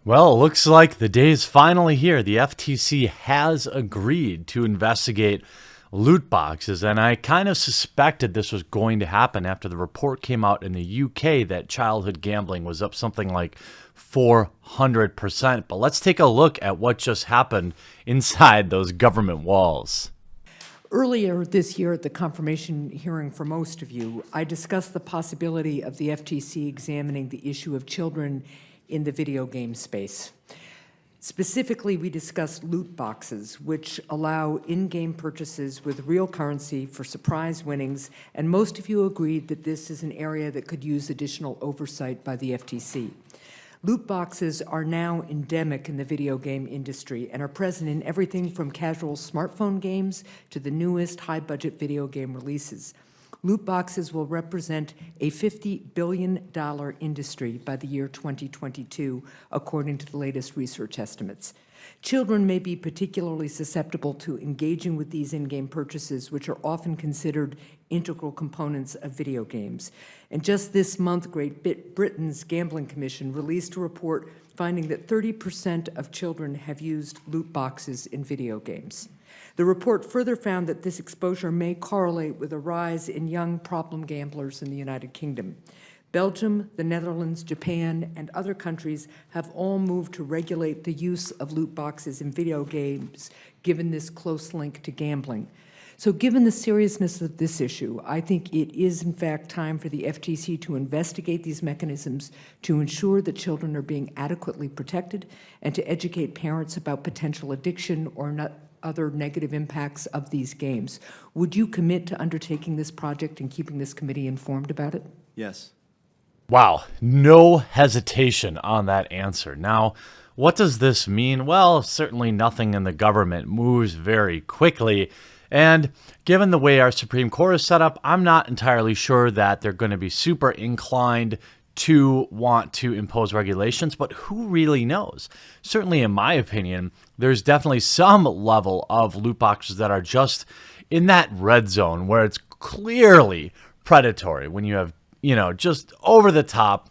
Well, it looks like the day is finally here. The FTC has agreed to investigate loot boxes, and I kind of suspected this was going to happen after the report came out in the UK that childhood gambling was up something like 400%. But let's take a look at what just happened inside those government walls. Earlier this year at the confirmation hearing for most of you, I discussed the possibility of the FTC examining the issue of children in the video game space. Specifically, we discussed loot boxes, which allow in-game purchases with real currency for surprise winnings, and most of you agreed that this is an area that could use additional oversight by the FTC. Loot boxes are now endemic in the video game industry and are present in everything from casual smartphone games to the newest high-budget video game releases. Loot boxes will represent a $50 billion industry by the year 2022, according to the latest research estimates. Children may be particularly susceptible to engaging with these in-game purchases, which are often considered integral components of video games. And just this month, Great Britain's Gambling Commission released a report finding that 30% of children have used loot boxes in video games. The report further found that this exposure may correlate with a rise in young problem gamblers in the United Kingdom. Belgium, the Netherlands, Japan, and other countries have all moved to regulate the use of loot boxes in video games, given this close link to gambling. So given the seriousness of this issue, I think it is in fact time for the FTC to investigate these mechanisms to ensure that children are being adequately protected and to educate parents about potential addiction or other negative impacts of these games. Would you commit to undertaking this project and keeping this committee informed about it? Yes. Wow, no hesitation on that answer. Now, what does this mean? Well, certainly nothing in the government moves very quickly. And given the way our Supreme Court is set up, I'm not entirely sure that they're going to be super inclined to want to impose regulations, but who really knows? Certainly, in my opinion, there's definitely some level of loot boxes that are just in that red zone where it's clearly predatory when you have, just over the top.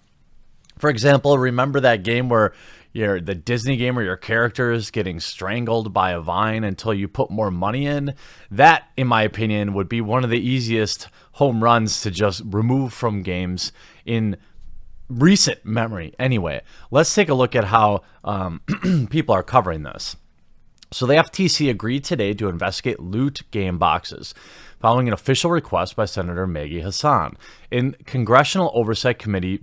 For example, remember that game where the Disney game where your character is getting strangled by a vine until you put more money in? That, in my opinion, would be one of the easiest home runs to just remove from games in recent memory. Anyway, let's take a look at how people are covering this. So the FTC agreed today to investigate loot game boxes following an official request by Senator Maggie Hassan. In Congressional Oversight Committee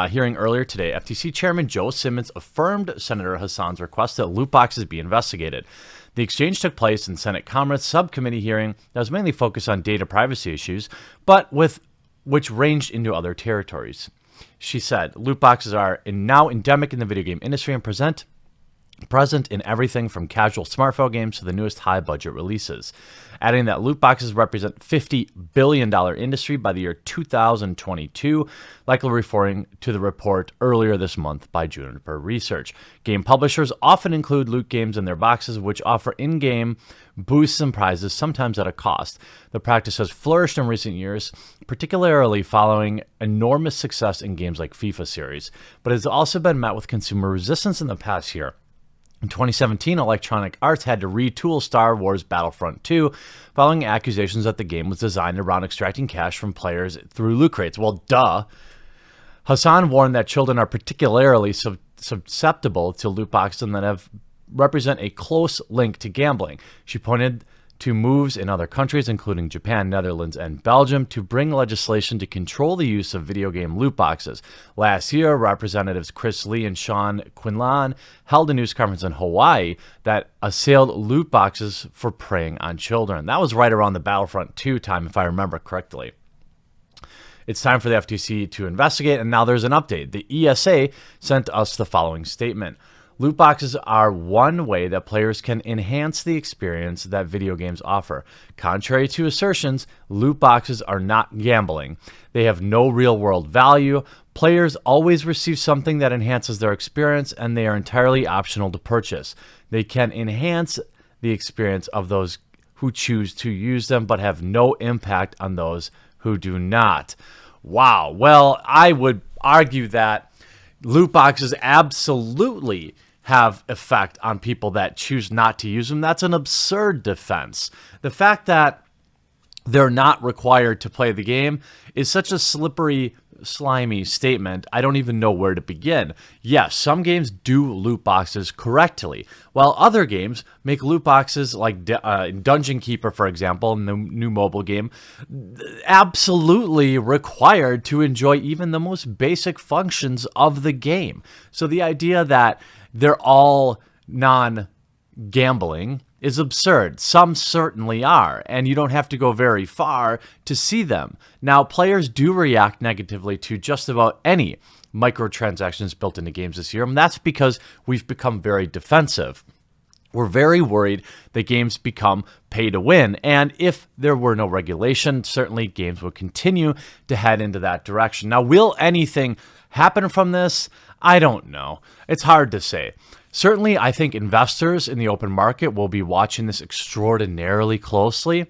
hearing earlier today, FTC Chairman Joe Simmons affirmed Senator Hassan's request that loot boxes be investigated. The exchange took place in Senate Commerce Subcommittee hearing that was mainly focused on data privacy issues, but which ranged into other territories. She said, loot boxes are now endemic in the video game industry and present in everything from casual smartphone games to the newest high-budget releases, adding that loot boxes represent $50 billion industry by the year 2022, likely referring to the report earlier this month by Juniper Research. Game publishers often include loot games in their boxes, which offer in-game boosts and prizes, sometimes at a cost. The practice has flourished in recent years, particularly following enormous success in games like FIFA series, but has also been met with consumer resistance in the past year. In 2017, Electronic Arts had to retool Star Wars Battlefront 2 following accusations that the game was designed around extracting cash from players through loot crates. Well, duh. Hassan warned that children are particularly susceptible to loot boxes and that represent a close link to gambling. She pointed to moves in other countries, including Japan, Netherlands, and Belgium, to bring legislation to control the use of video game loot boxes. Last year, Representatives Chris Lee and Sean Quinlan held a news conference in Hawaii that assailed loot boxes for preying on children. That was right around the Battlefront 2 time, if I remember correctly. It's time for the FTC to investigate, and now there's an update. The ESA sent us the following statement. Loot boxes are one way that players can enhance the experience that video games offer. Contrary to assertions, loot boxes are not gambling. They have no real-world value. Players always receive something that enhances their experience, and they are entirely optional to purchase. They can enhance the experience of those who choose to use them, but have no impact on those who do not. Wow. Well, I would argue that Loot boxes absolutely have effect on people that choose not to use them. That's an absurd defense. The fact that they're not required to play the game is such a slippery, slimy statement. I don't even know where to begin. Yes, some games do loot boxes correctly, while other games make loot boxes, like Dungeon Keeper, for example, in the new mobile game, absolutely required to enjoy even the most basic functions of the game. So the idea that they're all non-gambling is absurd. Some certainly are, and you don't have to go very far to see them. Now, players do react negatively to just about any microtransactions built into games this year, and that's because we've become very defensive. We're very worried that games become pay to win, and if there were no regulation, certainly games would continue to head into that direction. Now, will anything happen from this? I don't know. It's hard to say. Certainly, I think investors in the open market will be watching this extraordinarily closely.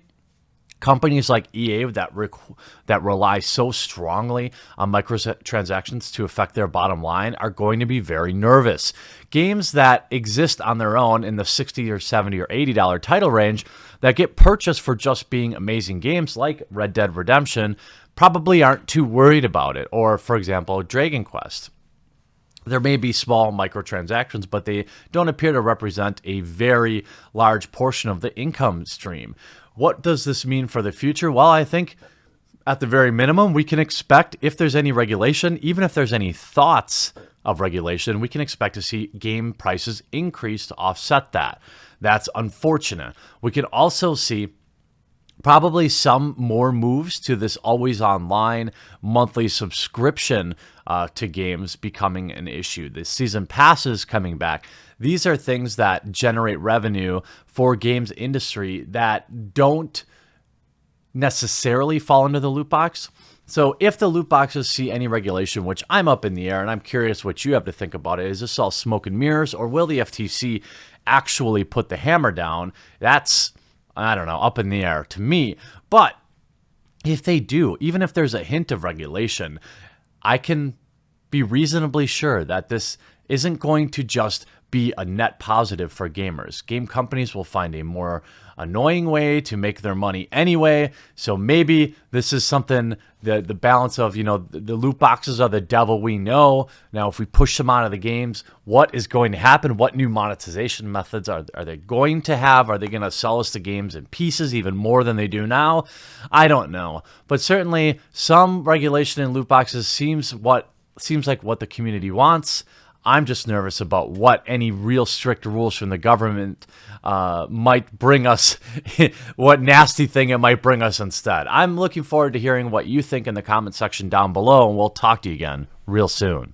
Companies like EA that rely so strongly on microtransactions to affect their bottom line are going to be very nervous. Games that exist on their own in the $60 or $70 or $80 title range that get purchased for just being amazing games like Red Dead Redemption probably aren't too worried about it. Or, for example, Dragon Quest. There may be small microtransactions, but they don't appear to represent a very large portion of the income stream. What does this mean for the future? Well, I think at the very minimum, we can expect, if there's any regulation, even if there's any thoughts of regulation, we can expect to see game prices increase to offset that. That's unfortunate. We can also see probably some more moves to this always online monthly subscription to games becoming an issue. The season passes coming back. These are things that generate revenue for games industry that don't necessarily fall into the loot box. So if the loot boxes see any regulation, which I'm up in the air, and I'm curious what you have to think about it, is this all smoke and mirrors, or will the FTC actually put the hammer down? That's, I don't know, up in the air to me. But if they do, even if there's a hint of regulation, I can be reasonably sure that this isn't going to just be a net positive for gamers. Game companies will find a more annoying way to make their money anyway. So maybe this is something, the balance of, the loot boxes are the devil we know. Now, if we push them out of the games, what is going to happen? What new monetization methods are they going to have? Are they going to sell us the games in pieces even more than they do now? I don't know. But certainly some regulation in loot boxes seems like what the community wants. I'm just nervous about what any real strict rules from the government might bring us, what nasty thing it might bring us instead. I'm looking forward to hearing what you think in the comment section down below, and we'll talk to you again real soon.